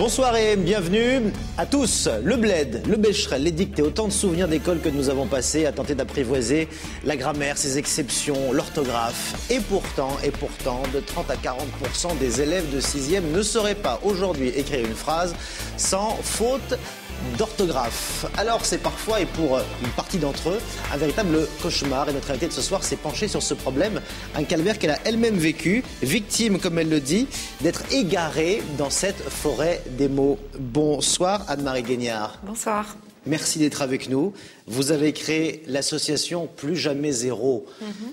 Bonsoir et bienvenue à tous. Le bled, le bécherel, les dictées, autant de souvenirs d'école que nous avons passés à tenter d'apprivoiser la grammaire, ses exceptions, l'orthographe. Et pourtant, de 30 à 40% des élèves de 6e ne sauraient pas aujourd'hui écrire une phrase sans faute d'orthographe. Alors c'est parfois, et pour une partie d'entre eux, un véritable cauchemar. Et notre invitée de ce soir s'est penchée sur ce problème, un calvaire qu'elle a elle-même vécu, victime, comme elle le dit, d'être égarée dans cette forêt des mots. Bonsoir Anne-Marie Guignard. Bonsoir. Merci d'être avec nous. Vous avez créé l'association Plus Jamais Zéro.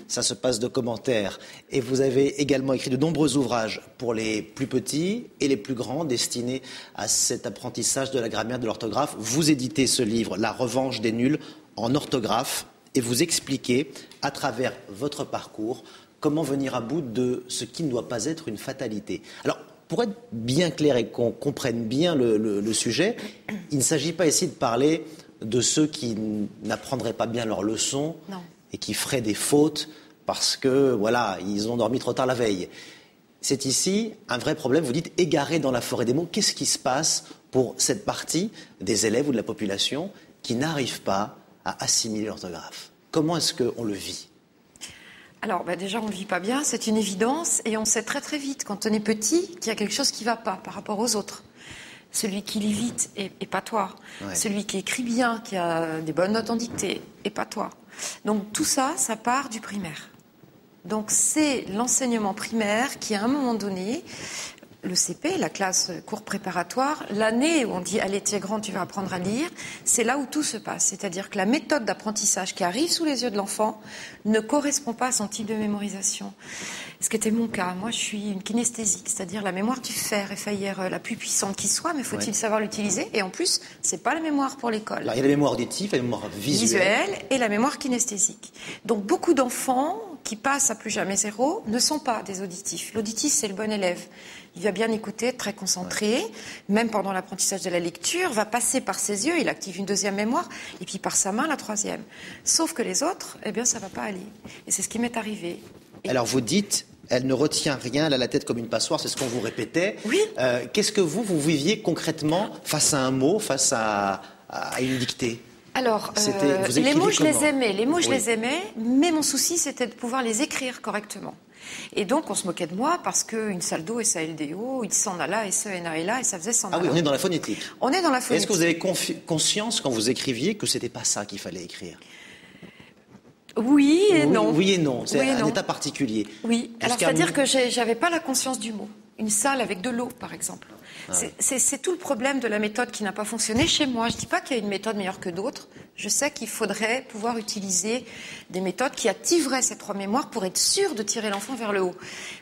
Ça se passe de commentaires. Et vous avez également écrit de nombreux ouvrages pour les plus petits et les plus grands destinés à cet apprentissage de la grammaire, de l'orthographe. Vous éditez ce livre, La revanche des nuls, en orthographe. Et vous expliquez, à travers votre parcours, comment venir à bout de ce qui ne doit pas être une fatalité. Alors, pour être bien clair et qu'on comprenne bien le sujet, il ne s'agit pas ici de parler de ceux qui n'apprendraient pas bien leurs leçons et qui feraient des fautes parce que, voilà, ils ont dormi trop tard la veille. C'est ici un vrai problème. Vous dites égaré dans la forêt des mots. Qu'est-ce qui se passe pour cette partie des élèves ou de la population qui n'arrivent pas à assimiler l'orthographe? Comment est-ce qu'on le vit ? Alors déjà on ne le vit pas bien, c'est une évidence et on sait très très vite quand on est petit qu'il y a quelque chose qui ne va pas par rapport aux autres. Celui qui lit vite est pas toi. Ouais. Celui qui écrit bien, qui a des bonnes notes en dictée, est pas toi. Donc tout ça, ça part du primaire. Donc c'est l'enseignement primaire qui à un moment donné, le CP, la classe cours préparatoire, l'année où on dit « Allez, tu es grand, tu vas apprendre à lire », c'est là où tout se passe. C'est-à-dire que la méthode d'apprentissage qui arrive sous les yeux de l'enfant ne correspond pas à son type de mémorisation. Ce qui était mon cas. Moi, je suis une kinesthésique, c'est-à-dire la mémoire du fer et faillir la plus puissante qui soit, mais faut-il savoir l'utiliser. Et en plus, c'est pas la mémoire pour l'école. Alors, il y a la mémoire auditive, la mémoire visuelle et la mémoire kinesthésique. Donc, beaucoup d'enfants qui passent à Plus Jamais Zéro ne sont pas des auditifs. L'auditif, c'est le bon élève. Il va bien écouter, être très concentré, même pendant l'apprentissage de la lecture, va passer par ses yeux, il active une deuxième mémoire, et puis par sa main, la troisième. Sauf que les autres, eh bien, ça ne va pas aller. Et c'est ce qui m'est arrivé. Alors, vous dites, elle ne retient rien, elle a la tête comme une passoire, c'est ce qu'on vous répétait. Oui. Qu'est-ce que vous viviez concrètement face à un mot, face à une dictée ? Alors, les mots, je les aimais. Les mots, je les aimais, mais mon souci, c'était de pouvoir les écrire correctement. Et donc, on se moquait de moi parce qu'une salle d'eau, S-A-L-D-O, il s'en a là, S-E-N-A-L-A, et ça faisait s'en a là. Ah oui, on est dans la phonétique. On est dans la phonétique. Est-ce que vous avez conscience, quand vous écriviez, que c'était pas ça qu'il fallait écrire ? Oui et non. Oui et non, c'est un état particulier. Oui, alors c'est-à-dire que j'avais pas la conscience du mot. Une salle avec de l'eau, par exemple. C'est tout le problème de la méthode qui n'a pas fonctionné chez moi. Je ne dis pas qu'il y a une méthode meilleure que d'autres. Je sais qu'il faudrait pouvoir utiliser des méthodes qui activeraient ces trois mémoires pour être sûr de tirer l'enfant vers le haut.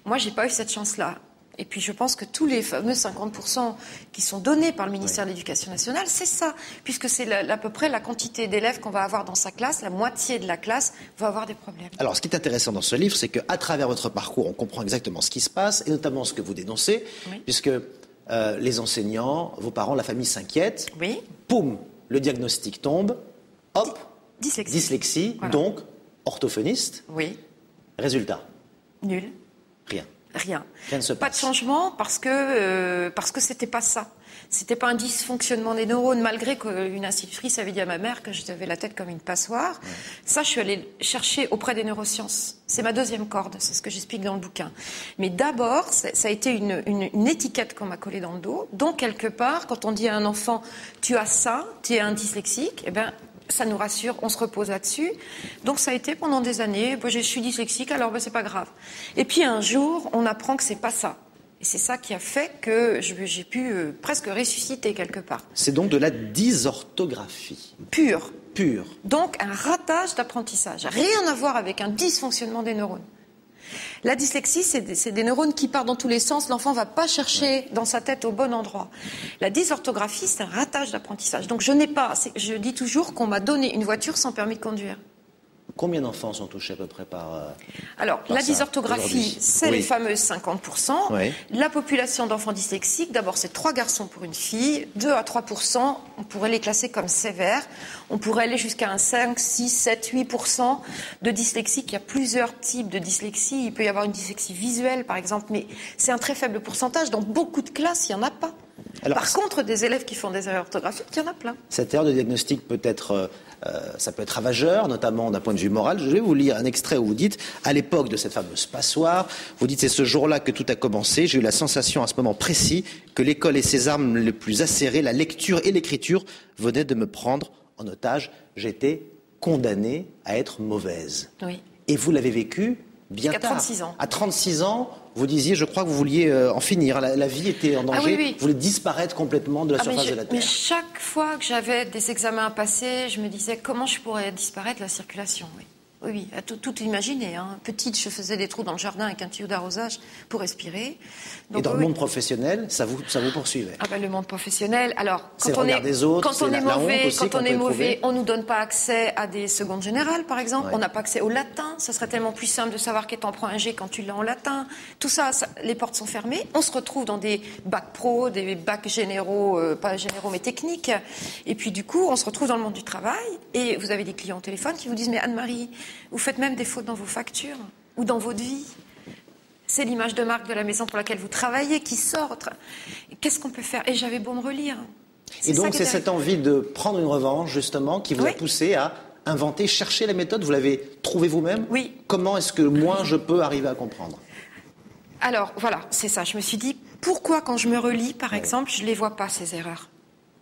Moi, je n'ai pas eu cette chance-là. Et puis, je pense que tous les fameux 50% qui sont donnés par le ministère de l'Éducation nationale, c'est ça. Puisque c'est à peu près la quantité d'élèves qu'on va avoir dans sa classe, la moitié de la classe va avoir des problèmes. Alors, ce qui est intéressant dans ce livre, c'est qu'à travers votre parcours, on comprend exactement ce qui se passe, et notamment ce que vous dénoncez, puisque les enseignants, vos parents, la famille s'inquiète. Oui. Poum, le diagnostic tombe. Hop, dyslexie, voilà. Donc orthophoniste. Oui. Résultat. Nul. Rien. Rien. Rien ne se passe. Pas de changement parce que c'était pas ça. C'était pas un dysfonctionnement des neurones, malgré qu'une institutrice avait dit à ma mère que j'avais la tête comme une passoire. Ouais. Ça, je suis allée chercher auprès des neurosciences. C'est ma deuxième corde, c'est ce que j'explique dans le bouquin. Mais d'abord, ça a été une étiquette qu'on m'a collée dans le dos. Donc, quelque part, quand on dit à un enfant « tu as ça, tu es un dyslexique », eh bien, ça nous rassure, on se repose là-dessus. Donc ça a été pendant des années, je suis dyslexique, alors c'est pas grave. Et puis un jour, on apprend que c'est pas ça. Et c'est ça qui a fait que j'ai pu presque ressusciter quelque part. C'est donc de la dysorthographie. Pure. Donc un ratage d'apprentissage. Rien à voir avec un dysfonctionnement des neurones. La dyslexie, c'est des neurones qui partent dans tous les sens. L'enfant ne va pas chercher dans sa tête au bon endroit. La dysorthographie, c'est un ratage d'apprentissage. Donc je dis toujours qu'on m'a donné une voiture sans permis de conduire. Combien d'enfants sont touchés à peu près par Alors, la dysorthographie, c'est les fameuses 50%. Oui. La population d'enfants dyslexiques, d'abord, c'est 3 garçons pour une fille. 2 à 3%, on pourrait les classer comme sévères. On pourrait aller jusqu'à un 5, 6, 7, 8% de dyslexie. Il y a plusieurs types de dyslexie. Il peut y avoir une dyslexie visuelle, par exemple, mais c'est un très faible pourcentage. Dans beaucoup de classes, il n'y en a pas. Alors, par contre, des élèves qui font des erreurs orthographiques, il y en a plein. Cette erreur de diagnostic peut être, ça peut être ravageur, notamment d'un point de vue moral. Je vais vous lire un extrait où vous dites, à l'époque de cette fameuse passoire, vous dites, c'est ce jour-là que tout a commencé. J'ai eu la sensation à ce moment précis que l'école et ses armes les plus acérées, la lecture et l'écriture, venaient de me prendre en otage. J'étais condamnée à être mauvaise. Oui. Et vous l'avez vécu bien tard. À 36 ans. À 36 ans, vous disiez, je crois que vous vouliez en finir. La vie était en danger. Ah, oui, oui. Vous vouliez disparaître complètement de la surface de la Terre. Mais chaque fois que j'avais des examens à passer, je me disais comment je pourrais disparaître de la circulation. Oui. Oui, à tout imaginer. Hein. Petite, je faisais des trous dans le jardin avec un tuyau d'arrosage pour respirer. Donc, et dans le monde professionnel, ça vous poursuivait? Ah ben, le monde professionnel, alors, quand on est mauvais, quand on est mauvais, on ne nous donne pas accès à des secondes générales, par exemple. Ouais. On n'a pas accès au latin. Ça serait tellement plus simple de savoir qu'est en prend un G quand tu l'as en latin. Tout ça, les portes sont fermées. On se retrouve dans des bacs pro, des bacs généraux, pas généraux mais techniques. Et puis du coup, on se retrouve dans le monde du travail. Et vous avez des clients au téléphone qui vous disent « Mais Anne-Marie, vous faites même des fautes dans vos factures ou dans votre vie. C'est l'image de marque de la maison pour laquelle vous travaillez qui sort. Qu'est-ce qu'on peut faire ?» Et j'avais beau me relire. Et donc c'est cette envie de prendre une revanche, justement, qui vous a poussé à inventer, chercher la méthode. Vous l'avez trouvée vous-même? Oui. Comment est-ce que moi je peux arriver à comprendre? Alors voilà, c'est ça. Je me suis dit, pourquoi quand je me relis, par exemple, je ne les vois pas, ces erreurs?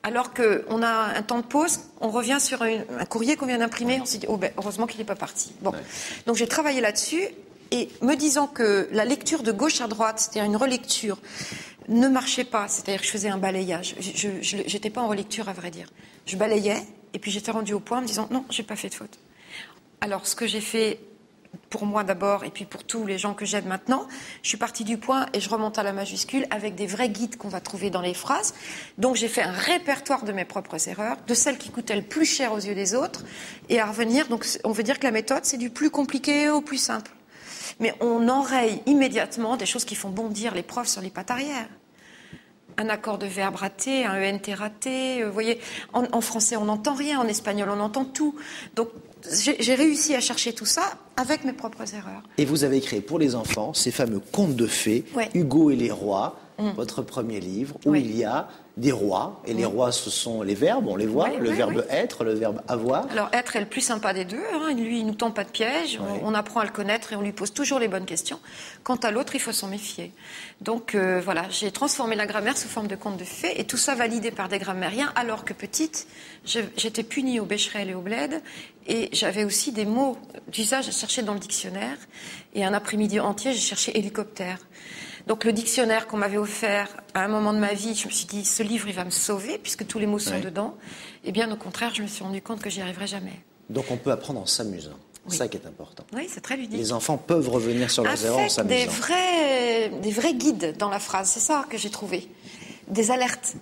Alors qu'on a un temps de pause, on revient sur un courrier qu'on vient d'imprimer, on s'est dit, oh ben, heureusement qu'il n'est pas parti. Bon. Donc j'ai travaillé là-dessus, et me disant que la lecture de gauche à droite, c'est-à-dire une relecture, ne marchait pas, c'est-à-dire que je faisais un balayage. Je n'étais pas en relecture, à vrai dire. Je balayais, et puis j'étais rendue au point en me disant, non, je n'ai pas fait de faute. Alors ce que j'ai fait, pour moi d'abord, et puis pour tous les gens que j'aide maintenant, je suis partie du point et je remonte à la majuscule avec des vrais guides qu'on va trouver dans les phrases. Donc j'ai fait un répertoire de mes propres erreurs, de celles qui coûtaient le plus cher aux yeux des autres, et à revenir, donc on veut dire que la méthode, c'est du plus compliqué au plus simple. Mais on enraye immédiatement des choses qui font bondir les profs sur les pattes arrière. Un accord de verbe raté, un ENT raté, vous voyez, en français on n'entend rien, en espagnol on entend tout. Donc j'ai réussi à chercher tout ça avec mes propres erreurs. Et vous avez créé pour les enfants ces fameux contes de fées, Hugo et les rois, votre premier livre, où il y a des rois. Et les rois, ce sont les verbes, on les voit, le verbe être, le verbe avoir. Alors être est le plus sympa des deux, hein. Lui il ne nous tend pas de piège, on apprend à le connaître et on lui pose toujours les bonnes questions. Quant à l'autre, il faut s'en méfier. Donc voilà, j'ai transformé la grammaire sous forme de conte de fées et tout ça validé par des grammairiens, alors que petite, j'étais punie au Becherel et au Bled et j'avais aussi des mots d'usage à chercher dans le dictionnaire et un après-midi entier, j'ai cherché hélicoptère. Donc le dictionnaire qu'on m'avait offert à un moment de ma vie, je me suis dit, ce livre, il va me sauver, puisque tous les mots sont dedans. Et bien, au contraire, je me suis rendu compte que j'y arriverai jamais. Donc on peut apprendre en s'amusant. C'est ça qui est important. Oui, c'est très ludique. Les enfants peuvent revenir sur leurs erreurs en s'amusant. Des vrais guides dans la phrase, c'est ça que j'ai trouvé. Des alertes.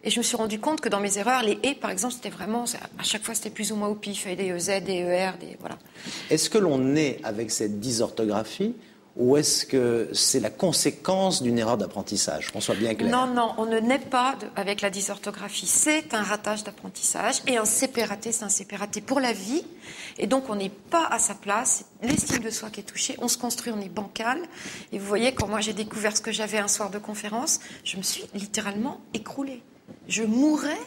Et je me suis rendu compte que dans mes erreurs, les « et », par exemple, c'était vraiment... À chaque fois, c'était plus ou moins au pif, des « EZ », des « ER », voilà. Est-ce que l'on naît avec cette dysorthographie ou est-ce que c'est la conséquence d'une erreur d'apprentissage, qu'on soit bien clair? Non, on ne naît pas avec la dysorthographie. C'est un ratage d'apprentissage. Et un CP raté, c'est un CP raté pour la vie. Et donc, on n'est pas à sa place. C'est l'estime de soi qui est touchée. On se construit, on est bancal. Et vous voyez, quand moi j'ai découvert ce que j'avais un soir de conférence, je me suis littéralement écroulée. Je mourais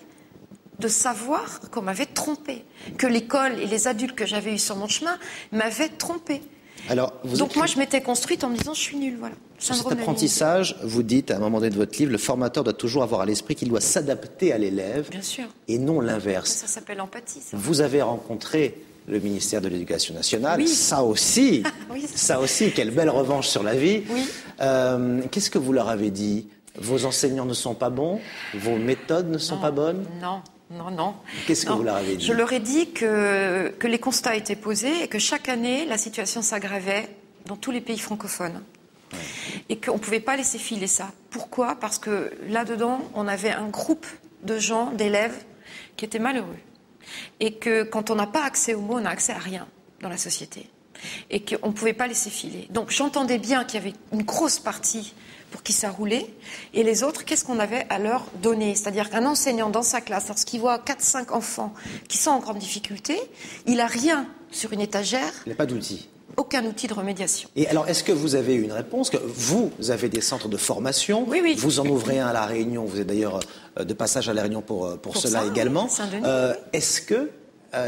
de savoir qu'on m'avait trompée. Que l'école et les adultes que j'avais eus sur mon chemin m'avaient trompée. Alors, donc moi, je m'étais construite en me disant, je suis nulle, voilà. Sur cet apprentissage, vous dites, à un moment donné de votre livre, le formateur doit toujours avoir à l'esprit qu'il doit s'adapter à l'élève. Bien sûr. Et non l'inverse. Ça s'appelle l'empathie, ça. Vous avez rencontré le ministère de l'Éducation nationale. Oui. Ça aussi, quelle belle revanche sur la vie. Oui. Qu'est-ce que vous leur avez dit? Vos enseignants ne sont pas bons? Vos méthodes ne sont pas bonnes? Non. Qu'est-ce que vous leur avez dit? Je leur ai dit que les constats étaient posés et que chaque année, la situation s'aggravait dans tous les pays francophones. Ouais. Et qu'on ne pouvait pas laisser filer ça. Pourquoi? Parce que là-dedans, on avait un groupe de gens, d'élèves, qui étaient malheureux. Et que quand on n'a pas accès aux mots, on n'a accès à rien dans la société. Et qu'on ne pouvait pas laisser filer. Donc j'entendais bien qu'il y avait une grosse partie pour qui ça roulait, et les autres, qu'est-ce qu'on avait à leur donner? C'est-à-dire qu'un enseignant dans sa classe, lorsqu'il voit 4-5 enfants qui sont en grande difficulté, il n'a rien sur une étagère. Il n'a pas d'outils. aucun outil de remédiation. Et alors, est-ce que vous avez une réponse? Que vous avez des centres de formation. Oui. Vous en ouvrez un à La Réunion. Vous êtes d'ailleurs de passage à La Réunion pour cela également. Est-ce que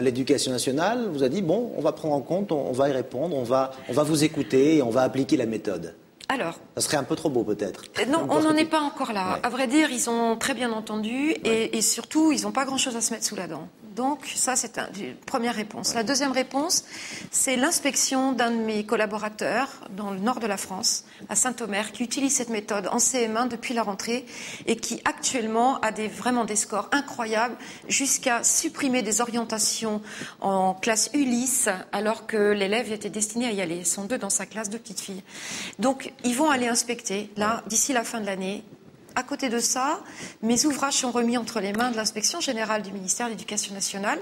l'Éducation nationale vous a dit, bon, on va prendre en compte, on va y répondre, on va vous écouter et on va appliquer la méthode? Alors, ça serait un peu trop beau peut-être. Non, on n'en est pas encore là. Ouais. À vrai dire, ils ont très bien entendu et surtout, ils n'ont pas grand-chose à se mettre sous la dent. Donc ça, c'est une première réponse. Ouais. La deuxième réponse, c'est l'inspection d'un de mes collaborateurs dans le nord de la France, à Saint-Omer, qui utilise cette méthode en CM1 depuis la rentrée et qui actuellement a vraiment des scores incroyables, jusqu'à supprimer des orientations en classe Ulysse alors que l'élève était destiné à y aller. Ils sont 2 dans sa classe, 2 petites filles. Donc ils vont aller inspecter, là, d'ici la fin de l'année. À côté de ça, mes ouvrages sont remis entre les mains de l'inspection générale du ministère de l'Éducation nationale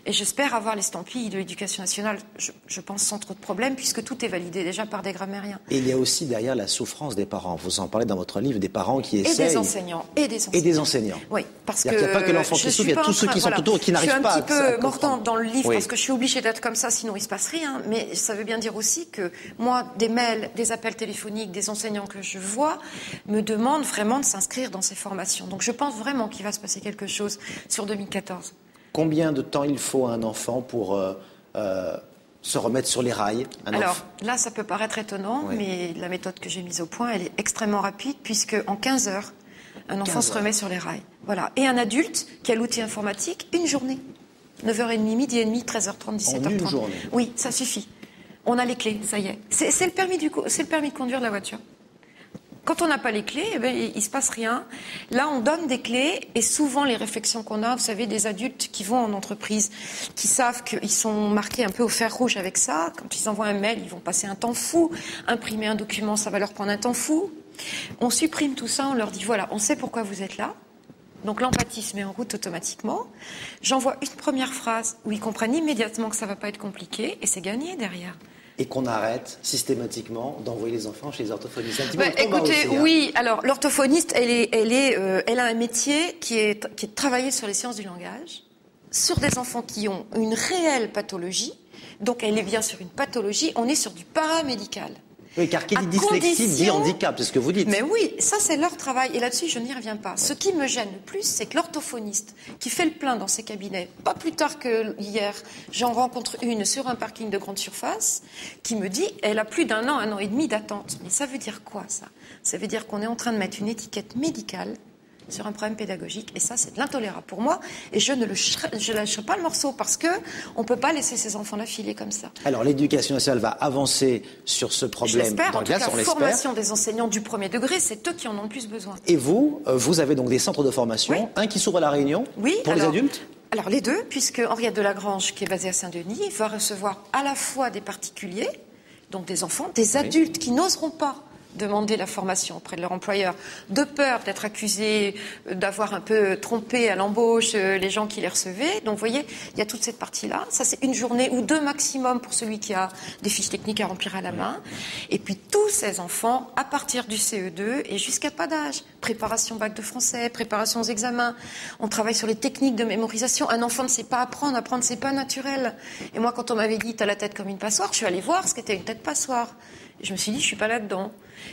et j'espère avoir l'estampille de l'Éducation nationale, je pense sans trop de problèmes, puisque tout est validé déjà par des grammairiens. Et il y a aussi derrière la souffrance des parents. Vous en parlez dans votre livre, des parents qui essayent... Et des enseignants. Et des enseignants. Oui, parce que... Il n'y a pas que l'enfant qui souffre, il y a tous ceux qui sont autour et qui n'arrivent pas à... Je suis un petit peu mordante dans le livre parce que je suis obligée d'être comme ça, sinon il ne se passe rien. Mais ça veut bien dire aussi que moi, des mails, des appels téléphoniques, des enseignants que je vois me demandent vraiment de s'inscrire dans ces formations. Donc je pense vraiment qu'il va se passer quelque chose sur 2014. Combien de temps il faut à un enfant pour se remettre sur les rails? Alors là, ça peut paraître étonnant, mais la méthode que j'ai mise au point, elle est extrêmement rapide, puisque en 15 heures, un enfant se remet sur les rails. Voilà. Et un adulte qui a l'outil informatique, une journée. 9h30, midi et demi, 13h30, 17h30. En une journée? Oui, ça suffit. On a les clés, ça y est. C'est le permis de conduire de la voiture. Quand on n'a pas les clés, il ne se passe rien. Là, on donne des clés et souvent les réflexions qu'on a, vous savez, des adultes qui vont en entreprise, qui savent qu'ils sont marqués un peu au fer rouge avec ça. Quand ils envoient un mail, ils vont passer un temps fou. Imprimer un document, ça va leur prendre un temps fou. On supprime tout ça, on leur dit, voilà, on sait pourquoi vous êtes là. Donc l'empathie se met en route automatiquement. J'envoie une première phrase où ils comprennent immédiatement que ça ne va pas être compliqué et c'est gagné derrière. Et qu'on arrête systématiquement d'envoyer les enfants chez les orthophonistes. Écoutez, oui, alors l'orthophoniste, elle a un métier qui est de travailler sur les sciences du langage, sur des enfants qui ont une réelle pathologie, donc elle est bien sur une pathologie, on est sur du paramédical. Oui, car qui dit dyslexie dit handicap, c'est ce que vous dites. Mais oui, ça c'est leur travail, et là-dessus je n'y reviens pas. Ce qui me gêne le plus, c'est que l'orthophoniste qui fait le plein dans ses cabinets, pas plus tard que hier, j'en rencontre une sur un parking de grande surface, qui me dit, elle a plus d'1 an, 1 an et demi d'attente. Mais ça veut dire quoi ça? Ça veut dire qu'on est en train de mettre une étiquette médicale sur un problème pédagogique, et ça c'est de l'intolérable pour moi, et je ne lâcherai pas le morceau, parce que on peut pas laisser ces enfants-là filer comme ça. Alors l'Éducation nationale va avancer sur ce problème dans la classe, on l'espère. La formation des enseignants du premier degré, c'est eux qui en ont le plus besoin. Et vous avez donc des centres de formation, un qui s'ouvre à La Réunion, pour les adultes? Alors les deux, puisque Henriette Delagrange, qui est basée à Saint-Denis, va recevoir à la fois des particuliers, donc des enfants, des adultes qui n'oseront pas demander la formation auprès de leur employeur, de peur d'être accusés d'avoir un peu trompé à l'embauche les gens qui les recevaient. Donc vous voyez, il y a toute cette partie-là. Ça, c'est une journée ou 2 maximum pour celui qui a des fiches techniques à remplir à la main. Et puis tous ces enfants, à partir du CE2 et jusqu'à pas d'âge, préparation bac de français, préparation aux examens, on travaille sur les techniques de mémorisation. Un enfant ne sait pas apprendre c'est pas naturel. Et moi, quand on m'avait dit « t'as la tête comme une passoire », je suis allée voir ce qu'était une tête passoire. Et je me suis dit, je suis pas là-dedans.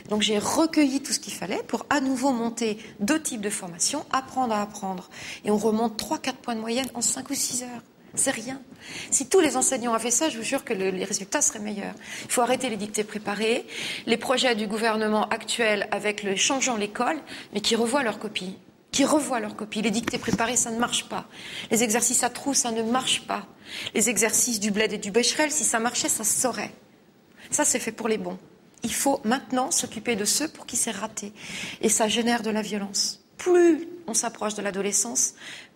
Donc j'ai recueilli tout ce qu'il fallait pour à nouveau monter 2 types de formations, apprendre à apprendre. Et on remonte 3-4 points de moyenne en 5 ou 6 heures. C'est rien. Si tous les enseignants avaient ça, je vous jure que les résultats seraient meilleurs. Il faut arrêter les dictées préparées, les projets du gouvernement actuel avec le changeant l'école, mais qui revoient leurs copies. Les dictées préparées, ça ne marche pas. Les exercices à trous, ça ne marche pas. Les exercices du bled et du becherel, si ça marchait, ça se saurait. Ça, c'est fait pour les bons. Il faut maintenant s'occuper de ceux pour qui c'est raté. Et ça génère de la violence. Plus on s'approche de l'adolescence,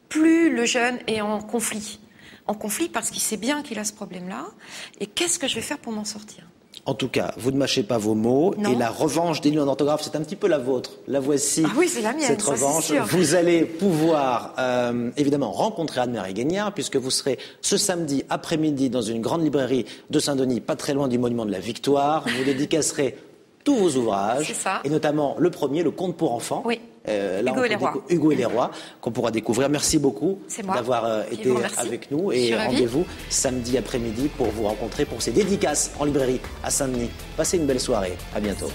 plus le jeune est en conflit. En conflit parce qu'il sait bien qu'il a ce problème-là. Et qu'est-ce que je vais faire pour m'en sortir ? En tout cas, vous ne mâchez pas vos mots. Non. Et la revanche des nuls en orthographe, c'est un petit peu la vôtre. La voici. Ah oui, c'est la mienne, cette revanche. Vous allez pouvoir, évidemment, rencontrer Anne-Marie Guignard, puisque vous serez ce samedi après-midi dans une grande librairie de Saint-Denis, pas très loin du Monument de la Victoire. Vous dédicacerez tous vos ouvrages. C'est ça. Et notamment le premier, Le Conte pour enfants. Oui. Hugo et les Rois, qu'on pourra découvrir. Merci beaucoup d'avoir été avec nous et rendez-vous samedi après-midi pour vous rencontrer pour ces dédicaces en librairie à Saint-Denis. Passez une belle soirée. À bientôt.